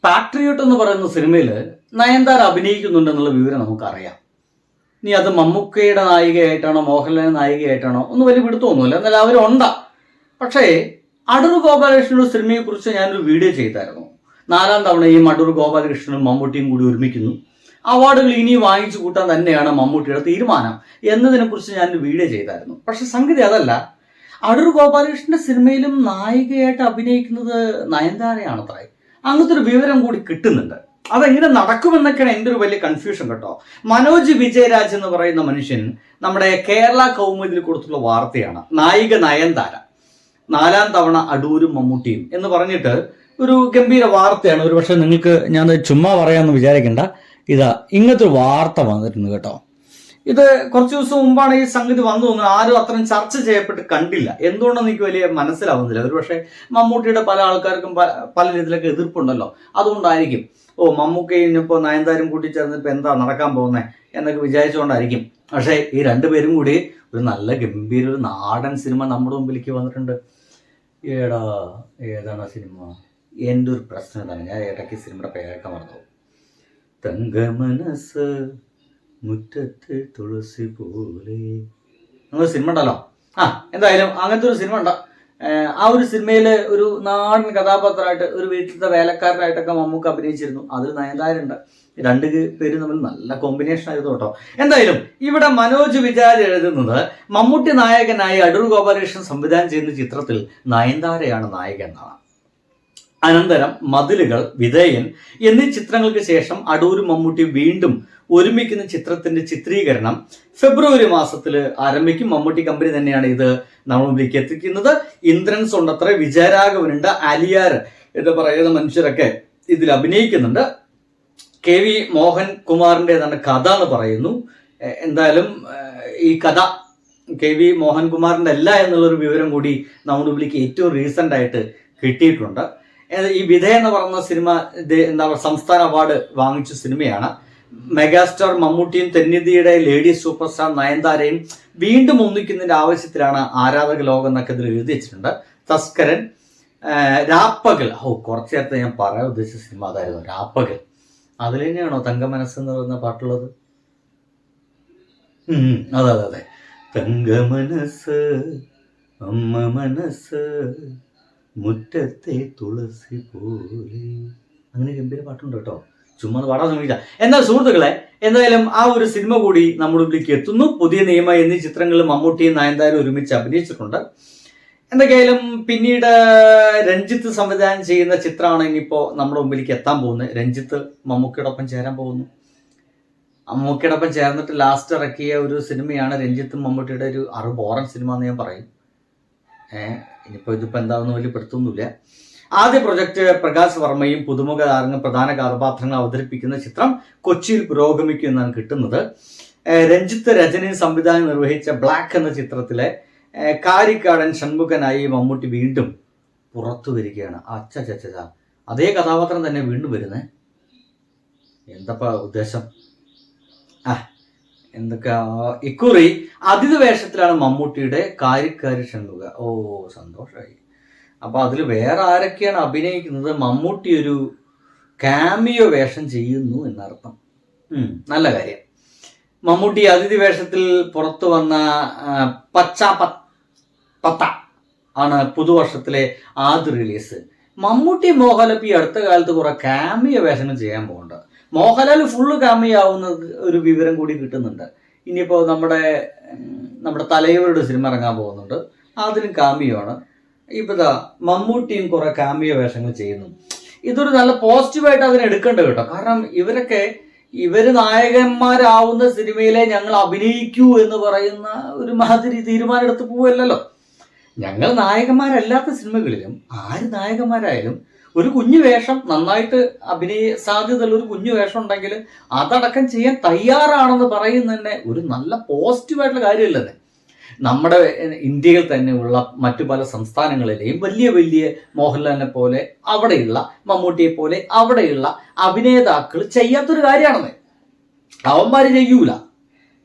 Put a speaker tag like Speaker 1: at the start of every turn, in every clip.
Speaker 1: Patriot എന്ന് പറയുന്ന സിനിമയിൽ നയൻതാര അഭിനയിക്കുന്നുണ്ടെന്നുള്ള വിവരം നമുക്കറിയാം. ഇനി അത് മമ്മൂക്കയുടെ നായികയായിട്ടാണോ മോഹൻലാൽ നായികയായിട്ടാണോ ഒന്നും വലിയ പിടുത്തമൊന്നുമില്ല, എന്നാൽ അവരുണ്ടാ. പക്ഷേ അടൂർ ഗോപാലകൃഷ്ണന്റെ സിനിമയെക്കുറിച്ച് ഞാനൊരു വീഡിയോ ചെയ്തായിരുന്നു. 4ാം തവണയും അടൂർ ഗോപാലകൃഷ്ണനും മമ്മൂട്ടിയും കൂടി ഒരുമിക്കുന്നു, അവാർഡുകൾ ഇനി വാങ്ങിച്ചു കൂട്ടാൻ തന്നെയാണ് മമ്മൂട്ടിയുടെ തീരുമാനം എന്നതിനെക്കുറിച്ച് ഞാനൊരു വീഡിയോ ചെയ്തായിരുന്നു. പക്ഷെ സംഗതി അതല്ല. അടൂർ ഗോപാലകൃഷ്ണന്റെ സിനിമയിലും നായികയായിട്ട് അഭിനയിക്കുന്നത് നയൻതാരയാണത്രേ. അങ്ങനത്തെ ഒരു വിവരം കൂടി കിട്ടുന്നുണ്ട്. അതെങ്ങനെ നടക്കുമെന്നൊക്കെയാണ് എൻ്റെ ഒരു വലിയ കൺഫ്യൂഷൻ കേട്ടോ. മനോജ് വിജയരാജ് എന്ന് പറയുന്ന മനുഷ്യൻ നമ്മുടെ കേരള കൗമുദിയിൽ കൊടുത്തുള്ള വാർത്തയാണ്. നായിക നയൻതാര 4ാം തവണ അടൂരും മമ്മൂട്ടിയും എന്ന് പറഞ്ഞിട്ട് ഒരു ഗംഭീര വാർത്തയാണ്. ഒരു പക്ഷെ നിങ്ങൾക്ക് ഞാൻ ചുമ്മാ പറയാമെന്ന് വിചാരിക്കേണ്ട. ഇതാ ഇങ്ങനത്തെ ഒരു വാർത്ത വന്നിട്ടുണ്ട് കേട്ടോ. ഇത് കുറച്ച് ദിവസം മുമ്പാണ് ഈ സംഗതി വന്നു തോന്നുന്നത്. ആരും അത്രയും ചർച്ച ചെയ്യപ്പെട്ട് കണ്ടില്ല. എന്തുകൊണ്ടെന്ന് എനിക്ക് വലിയ മനസ്സിലാവുന്നില്ല. ഒരു പക്ഷേ മമ്മൂട്ടിയുടെ പല ആൾക്കാർക്കും പല രീതിയിലൊക്കെ എതിർപ്പുണ്ടല്ലോ, അതുകൊണ്ടായിരിക്കും. മമ്മൂക്കയും ഇപ്പോൾ നയൻതാരും കൂട്ടിച്ചേർന്നിപ്പോൾ എന്താ നടക്കാൻ പോകുന്നത് എന്നൊക്കെ വിചാരിച്ചുകൊണ്ടായിരിക്കും. പക്ഷേ ഈ രണ്ടുപേരും കൂടി ഒരു നല്ല ഗംഭീര ഒരു നാടൻ സിനിമ നമ്മുടെ മുമ്പിലേക്ക് വന്നിട്ടുണ്ട്. ഏതാണ് സിനിമ? എൻ്റെ ഒരു പ്രശ്നം എന്താണ്, ഞാൻ ഇടയ്ക്ക് സിനിമയുടെ പേരൊക്കെ മറന്നു. തങ്കമനസ് മുറ്റത്ത് തുളസി പോലെ അങ്ങനെ സിനിമ ഉണ്ടല്ലോ. എന്തായാലും അങ്ങനത്തെ ഒരു സിനിമ ഉണ്ട്. ആ ഒരു സിനിമയിൽ ഒരു നാടൻ കഥാപാത്രമായിട്ട് ഒരു വീട്ടിലത്തെ വേലക്കാരനായിട്ടൊക്കെ മമ്മൂക്ക അഭിനയിച്ചിരുന്നു. അതിൽ നയൻതാരുണ്ട്. രണ്ട് പേരും തമ്മിൽ നല്ല കോമ്പിനേഷൻ ആയിരുന്നു കേട്ടോ. എന്തായാലും ഇവിടെ മനോജ് വിജയരാജ് എഴുതുന്നത് മമ്മൂട്ടി നായകനായി അടൂർ ഗോപാലകൃഷ്ണൻ സംവിധാനം ചെയ്യുന്ന ചിത്രത്തിൽ നയൻതാരയാണ് നായിക എന്നാണ്. അനന്തരം മതിലുകൾ, വിധേയൻ എന്നീ ചിത്രങ്ങൾക്ക് ശേഷം അടൂരും മമ്മൂട്ടിയും വീണ്ടും ഒരുമിക്കുന്ന ചിത്രത്തിന്റെ ചിത്രീകരണം ഫെബ്രുവരി മാസത്തിൽ ആരംഭിക്കും. മമ്മൂട്ടി കമ്പനി തന്നെയാണ് ഇത് നമ്മളിലേക്ക് എത്തിക്കുന്നത്. ഇന്ദ്രൻസ് ഉണ്ടത്ര, വിജയരാഘവനുണ്ട്, അലിയാർ എന്ന് പറയുന്ന മനുഷ്യരൊക്കെ ഇതിൽ അഭിനയിക്കുന്നുണ്ട്. KV മോഹൻകുമാറിൻ്റെതാണ് കഥ എന്ന് പറയുന്നു. എന്തായാലും ഈ കഥ KV മോഹൻകുമാറിൻ്റെ അല്ല എന്നുള്ളൊരു വിവരം കൂടി നമ്മുടെ മുമ്പിലേക്ക് ഏറ്റവും റീസെൻ്റ് ആയിട്ട് കിട്ടിയിട്ടുണ്ട്. ഈ വിധേയ എന്ന് പറയുന്ന സിനിമ എന്താ പറയുക, സംസ്ഥാന അവാർഡ് വാങ്ങിച്ച സിനിമയാണ്. മെഗാസ്റ്റാർ മമ്മൂട്ടിയും തെന്നിന്ത്യയുടെ ലേഡി സൂപ്പർ സ്റ്റാർ നയൻതാരയും വീണ്ടും ഒന്നിക്കുന്നതിന്റെ ആവശ്യത്തിലാണ് ആരാധക ലോകം എന്നൊക്കെ ഇതിൽ എഴുതി വെച്ചിട്ടുണ്ട്. തസ്കരൻ, രാപ്പകൽ, കുറച്ചു നേരത്തെ ഞാൻ പറയാൻ ഉദ്ദേശിച്ച സിനിമ അതായിരുന്നു, രാപ്പകൽ. അതിൽ തന്നെയാണോ തങ്കമനസ് എന്ന് പറയുന്ന പാട്ടുള്ളത്? അതെ. തങ്കമനസ് അമ്മ മനസ്സ് മുറ്റത്തെ തുളസി പോലെ, അങ്ങനെ ഗംഭീര പാട്ടുണ്ട് കേട്ടോ. ചുമ്മാ പാടാൻ ശ്രമിക്കാം. എന്നാൽ സുഹൃത്തുക്കളെ, എന്തായാലും ആ ഒരു സിനിമ കൂടി നമ്മുടെ മുമ്പിലേക്ക് എത്തുന്നു. പുതിയ നിയമ എന്നീ ചിത്രങ്ങളിൽ മമ്മൂട്ടിയും നയൻതാരും ഒരുമിച്ച് അഭിനയിച്ചിട്ടുണ്ട്. എന്തൊക്കെയായാലും പിന്നീട് രഞ്ജിത്ത് സംവിധാനം ചെയ്യുന്ന ചിത്രമാണ് ഇനിയിപ്പോൾ നമ്മുടെ മുമ്പിലേക്ക് എത്താൻ പോകുന്നത്. രഞ്ജിത്ത് മമ്മൂക്കയോടൊപ്പം ചേരാൻ പോകുന്നു. മമ്മൂക്കയോടൊപ്പം ചേർന്നിട്ട് ലാസ്റ്റ് ഇറക്കിയ ഒരു സിനിമയാണ് രഞ്ജിത്തും മമ്മൂട്ടിയുടെ ഒരു ബോറൻ സിനിമ എന്ന് ഞാൻ പറയും. ഇതിപ്പോൾ എന്താണെന്ന് വലിയ പെടുത്തൊന്നുമില്ല. ആദ്യ പ്രൊജക്ട് പ്രകാശ് വർമ്മയും പുതുമുഖ താരങ്ങൾ പ്രധാന കഥാപാത്രങ്ങൾ അവതരിപ്പിക്കുന്ന ചിത്രം കൊച്ചിയിൽ പുരോഗമിക്കുമെന്നാണ് കിട്ടുന്നത്. രഞ്ജിത്ത് രചനയും സംവിധാനം നിർവഹിച്ച ബ്ലാക്ക് എന്ന ചിത്രത്തിലെ കാരിക്കാടൻ ഷൺമുഖനായി മമ്മൂട്ടി വീണ്ടും പുറത്തു വരികയാണ്. അതേ കഥാപാത്രം തന്നെ വീണ്ടും വരുന്നേ. എന്തപ്പാ ഉദ്ദേശം? എന്തൊക്കെ ഇക്കുറി അതിഥി വേഷത്തിലാണ് മമ്മൂട്ടിയുടെ കാരിക്കാരി ഷൺമുഖ. സന്തോഷമായി. അപ്പൊ അതിൽ വേറെ ആരൊക്കെയാണ് അഭിനയിക്കുന്നത്? മമ്മൂട്ടി ഒരു കാമിയോ വേഷം ചെയ്യുന്നു എന്നർത്ഥം. നല്ല കാര്യം. മമ്മൂട്ടി അതിഥി വേഷത്തിൽ പുറത്തു വന്ന പത്ത ആണ് പുതുവർഷത്തിലെ ആദ്യ റിലീസ്. മമ്മൂട്ടി മോഹൻലാൽ ഈ അടുത്ത കാലത്ത് കുറെ കാമിയോ വേഷങ്ങൾ ചെയ്യാൻ പോകുന്നുണ്ട്. മോഹൻലാൽ ഫുള്ള് കാമിയോ ആവുന്ന ഒരു വിവരം കൂടി കിട്ടുന്നുണ്ട്. ഇനിയിപ്പോൾ നമ്മുടെ തലൈവരുടെ സിനിമ ഇറങ്ങാൻ പോകുന്നുണ്ട്, അതിനും കാമിയോ ആണ്. ഇപ്പൊ മമ്മൂട്ടിയും കുറെ കാമിയോ വേഷങ്ങൾ ചെയ്യുന്നു. ഇതൊരു നല്ല പോസിറ്റീവായിട്ട് അതിനെ എടുക്കേണ്ടത് കേട്ടോ. കാരണം ഇവര് നായകന്മാരാവുന്ന സിനിമയിലെ ഞങ്ങൾ അഭിനയിക്കൂ എന്ന് പറയുന്ന ഒരു മാതിരി തീരുമാനം എടുത്ത് പോവല്ലോ. ഞങ്ങൾ നായകന്മാരല്ലാത്ത സിനിമകളിലും ആര് നായകന്മാരായാലും ഒരു കുഞ്ഞു വേഷം, നന്നായിട്ട് അഭിനയ സാധ്യതയുള്ള ഒരു കുഞ്ഞു വേഷം ഉണ്ടെങ്കിൽ അതടക്കം ചെയ്യാൻ തയ്യാറാണെന്ന് പറയുന്നതന്നെ ഒരു നല്ല പോസിറ്റീവായിട്ടുള്ള കാര്യമല്ലേ. നമ്മുടെ ഇന്ത്യയിൽ തന്നെയുള്ള മറ്റു പല സംസ്ഥാനങ്ങളിലെയും വലിയ വലിയ മോഹൻലാലിനെ പോലെ അവിടെയുള്ള മമ്മൂട്ടിയെ പോലെ അവിടെയുള്ള അഭിനേതാക്കൾ ചെയ്യാത്തൊരു കാര്യമാണെന്ന്. അവന്മാർ ചെയ്യൂല.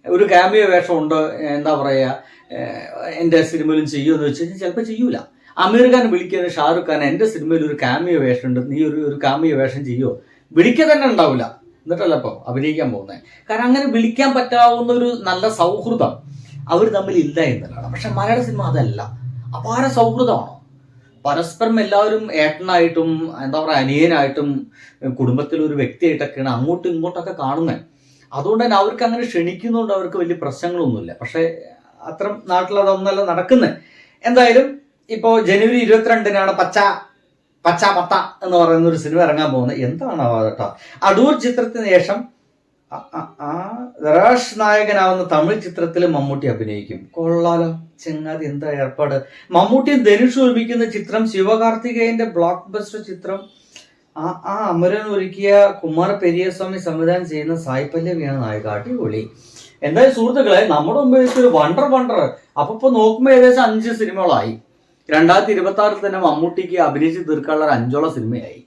Speaker 1: ഒരു കാമിയോ വേഷമുണ്ട്, എന്താ പറയുക, എൻ്റെ സിനിമയിലും ചെയ്യുമെന്ന് വെച്ച് കഴിഞ്ഞാൽ ചിലപ്പോൾ ചെയ്യൂല. അമീർ ഖാൻ വിളിക്കുന്ന ഷാറുഖ് ഖാൻ എൻ്റെ സിനിമയിൽ ഒരു കാമിയോ വേഷം ഉണ്ട്, നീ ഒരു കാമിയോ വേഷം ചെയ്യോ? വിളിക്കുക തന്നെ ഉണ്ടാവില്ല. എന്നിട്ടല്ല ഇപ്പോൾ അഭിനയിക്കാൻ പോകുന്നത്. കാരണം അങ്ങനെ വിളിക്കാൻ പറ്റാവുന്ന ഒരു നല്ല സൗഹൃദം അവർ തമ്മിൽ ഇല്ല എന്നുള്ളതാണ്. പക്ഷെ മലയാള സിനിമ അതല്ല, അപാര സൗഹൃദമാണ്. പരസ്പരം എല്ലാവരും ഏട്ടനായിട്ടും എന്താ പറയുക അനിയനായിട്ടും കുടുംബത്തിലൊരു വ്യക്തിയായിട്ടൊക്കെയാണ് അങ്ങോട്ടും ഇങ്ങോട്ടൊക്കെ കാണുന്നത്. അതുകൊണ്ട് തന്നെ അവർക്ക് അങ്ങനെ ക്ഷണിക്കുന്നതുകൊണ്ട് അവർക്ക് വലിയ പ്രശ്നങ്ങളൊന്നുമില്ല. പക്ഷെ അത്ര നാട്ടിൽ അതൊന്നല്ല നടക്കുന്നത്. എന്തായാലും ഇപ്പോൾ ജനുവരി 22-നാണ് പച്ച പത്ത എന്ന് പറയുന്ന ഒരു സിനിമ ഇറങ്ങാൻ പോകുന്നത്. എന്താണ് കേട്ടോ, അടൂർ ചിത്രത്തിന് ശേഷം ധരാഷ് നായകനാവുന്ന തമിഴ് ചിത്രത്തിൽ മമ്മൂട്ടി അഭിനയിക്കും. കൊള്ളാലോ ചെങ്ങാതി, എന്താ ഏർപ്പാട്. മമ്മൂട്ടിയും ധനുഷ് ഒരുമിക്കുന്ന ചിത്രം ശിവകാർത്തികേയന്റെ ബ്ലോക്ക് ബസ്റ്റർ ചിത്രം. അമരൻ ഒരുക്കിയ കുമാർ പെരിയസ്വാമി സംവിധാനം ചെയ്യുന്ന സായി പല്ലവിയാണ് നായിക. അടിപൊളി. എന്തായാലും സുഹൃത്തുക്കളെ, നമ്മുടെ മുമ്പിൽ ഒരു വണ്ടർ അപ്പൊ നോക്കുമ്പോൾ ഏകദേശം 5 സിനിമകളായി. 2026 തന്നെ മമ്മൂട്ടിക്ക് അഭിനയിച്ച് തീർക്കാനുള്ള ഒരു 5ഓളം സിനിമയായി.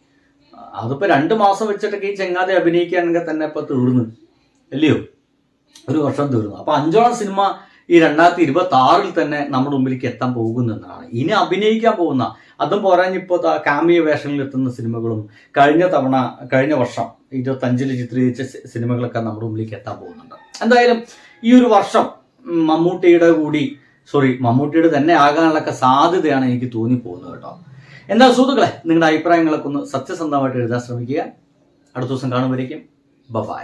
Speaker 1: അതിപ്പോ 2 മാസം വെച്ചിട്ടൊക്കെ ഈ ചെങ്ങാതി അഭിനയിക്കുകയാണെങ്കിൽ തന്നെ ഇപ്പൊ തീർന്നു അല്ലയോ, ഒരു വർഷം തീർന്നു. അപ്പൊ 5ഓളം സിനിമ ഈ 2026 തന്നെ നമ്മുടെ മുമ്പിലേക്ക് എത്താൻ പോകുന്നതാണ്. ഇനി അഭിനയിക്കാൻ പോകുന്ന, അതും പോരാഞ്ഞിപ്പോ കാമിയോ വേഷങ്ങളിൽ എത്തുന്ന സിനിമകളും കഴിഞ്ഞ വർഷം 25-ൽ ചിത്രീകരിച്ച സിനിമകളൊക്കെ നമ്മുടെ മുമ്പിലേക്ക് എത്താൻ പോകുന്നുണ്ട്. എന്തായാലും ഈ ഒരു വർഷം മമ്മൂട്ടിയുടെ തന്നെ ആകാനുള്ളൊക്കെ സാധ്യതയാണ് എനിക്ക് തോന്നിപ്പോകുന്നത് കേട്ടോ. എന്താ സുഹൃത്തുക്കളെ, നിങ്ങളുടെ അഭിപ്രായങ്ങളൊക്കെ ഒന്ന് സത്യസന്ധമായിട്ട് എഴുതാൻ ശ്രമിക്കുക. അടുത്ത ദിവസം കാണുമ്പോഴേക്കും ബൈ.